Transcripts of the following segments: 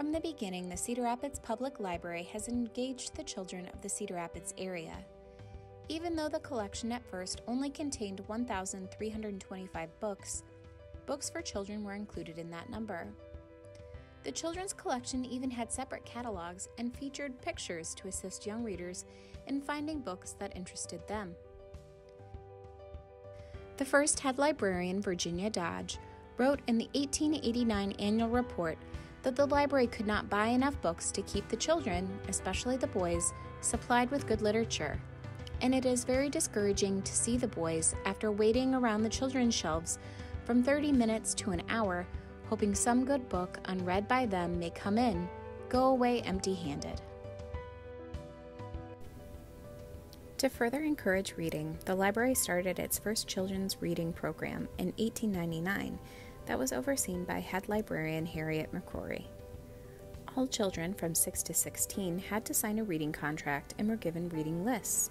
From the beginning, the Cedar Rapids Public Library has engaged the children of the Cedar Rapids area. Even though the collection at first only contained 1,325 books, books for children were included in that number. The children's collection even had separate catalogs and featured pictures to assist young readers in finding books that interested them. The first head librarian, Virginia Dodge, wrote in the 1889 annual report that the library could not buy enough books to keep the children, especially the boys, supplied with good literature. And it is very discouraging to see the boys, after waiting around the children's shelves from 30 minutes to an hour, hoping some good book unread by them may come in, go away empty-handed. To further encourage reading, the library started its first children's reading program in 1899 that was overseen by head librarian Harriet McCrory. All children from 6 to 16 had to sign a reading contract and were given reading lists.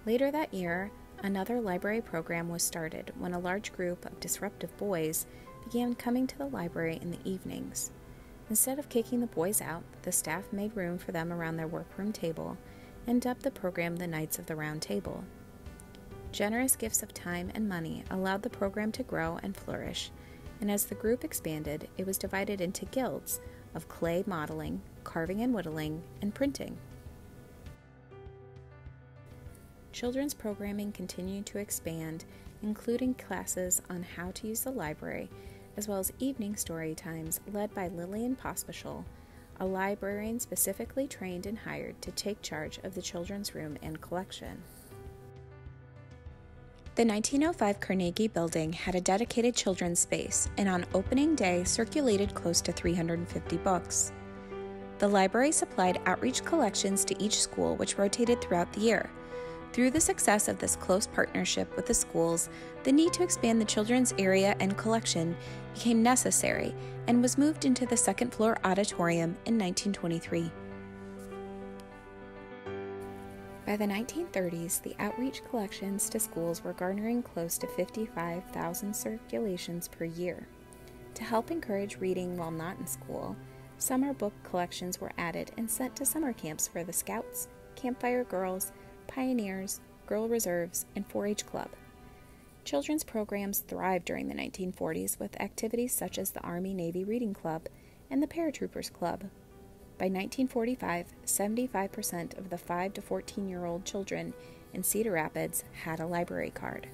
Later that year, another library program was started when a large group of disruptive boys began coming to the library in the evenings. Instead of kicking the boys out, the staff made room for them around their workroom table and dubbed the program the Knights of the Round Table. Generous gifts of time and money allowed the program to grow and flourish, and as the group expanded, it was divided into guilds of clay modeling, carving and whittling, and printing. Children's programming continued to expand, including classes on how to use the library, as well as evening story times led by Lillian Pospischal, a librarian specifically trained and hired to take charge of the children's room and collection. The 1905 Carnegie Building had a dedicated children's space, and on opening day circulated close to 350 books. The library supplied outreach collections to each school, which rotated throughout the year. Through the success of this close partnership with the schools, the need to expand the children's area and collection became necessary and was moved into the second-floor auditorium in 1923. By the 1930s, the outreach collections to schools were garnering close to 55,000 circulations per year. To help encourage reading while not in school, summer book collections were added and sent to summer camps for the Scouts, Campfire Girls, Pioneers, Girl Reserves, and 4-H Club. Children's programs thrived during the 1940s with activities such as the Army-Navy Reading Club and the Paratroopers Club. By 1945, 75% of the 5 to 14-year-old children in Cedar Rapids had a library card.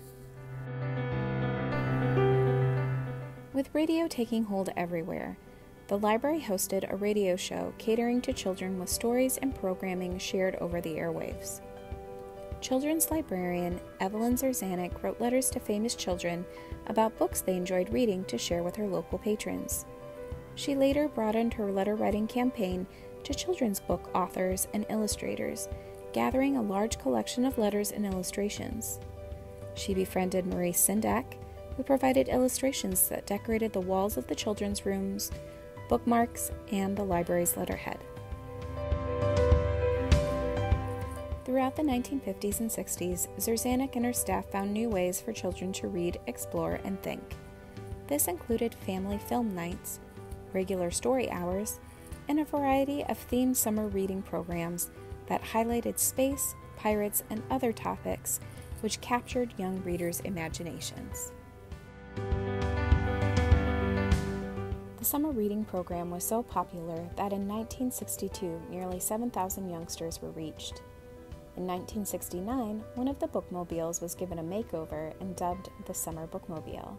With radio taking hold everywhere, the library hosted a radio show catering to children with stories and programming shared over the airwaves. Children's librarian Evelyn Zerzanik wrote letters to famous children about books they enjoyed reading to share with her local patrons. She later broadened her letter-writing campaign to children's book authors and illustrators, gathering a large collection of letters and illustrations. She befriended Maurice Sendak, who provided illustrations that decorated the walls of the children's rooms, bookmarks, and the library's letterhead. Throughout the 1950s and 60s, Zerzanik and her staff found new ways for children to read, explore, and think. This included family film nights, regular story hours, and a variety of themed summer reading programs that highlighted space, pirates, and other topics which captured young readers' imaginations. The summer reading program was so popular that in 1962, nearly 7,000 youngsters were reached. In 1969, one of the bookmobiles was given a makeover and dubbed the Summer Bookmobile.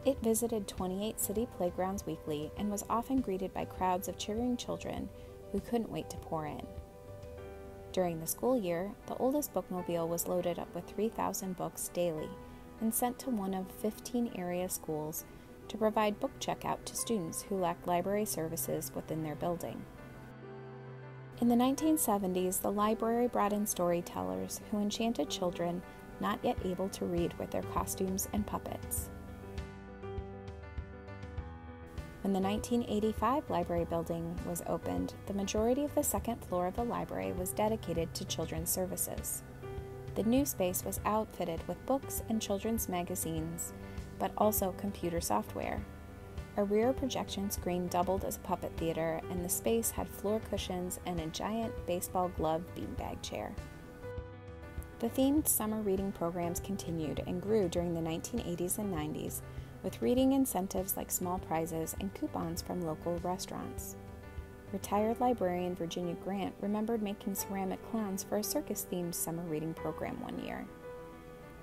It visited 28 city playgrounds weekly and was often greeted by crowds of cheering children who couldn't wait to pour in. During the school year, the oldest bookmobile was loaded up with 3,000 books daily and sent to one of 15 area schools to provide book checkout to students who lacked library services within their building. In the 1970s, the library brought in storytellers who enchanted children not yet able to read with their costumes and puppets. When the 1985 library building was opened, the majority of the second floor of the library was dedicated to children's services. The new space was outfitted with books and children's magazines, but also computer software. A rear projection screen doubled as a puppet theater, and the space had floor cushions and a giant baseball glove beanbag chair. The themed summer reading programs continued and grew during the 1980s and 90s, with reading incentives like small prizes and coupons from local restaurants. Retired librarian Virginia Grant remembered making ceramic clowns for a circus-themed summer reading program one year.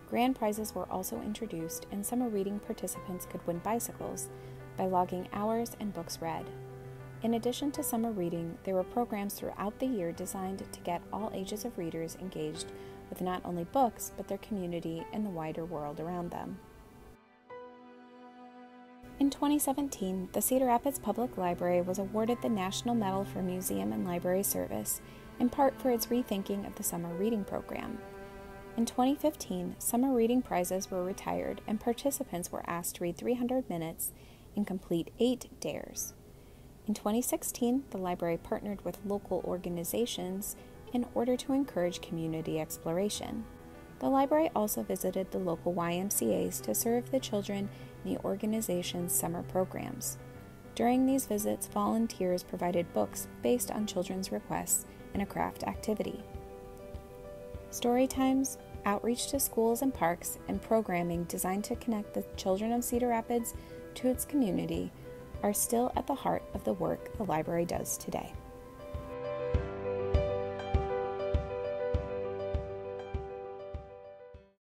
Grand prizes were also introduced, and summer reading participants could win bicycles by logging hours and books read. In addition to summer reading, there were programs throughout the year designed to get all ages of readers engaged with not only books, but their community and the wider world around them. In 2017, the Cedar Rapids Public Library was awarded the National Medal for Museum and Library Service, in part for its rethinking of the summer reading program. In 2015, summer reading prizes were retired, and participants were asked to read 300 minutes and complete 8 dares. In 2016, the library partnered with local organizations in order to encourage community exploration. The library also visited the local YMCAs to serve the children in the organization's summer programs. During these visits, volunteers provided books based on children's requests and a craft activity. Story times, outreach to schools and parks, and programming designed to connect the children of Cedar Rapids to its community are still at the heart of the work the library does today.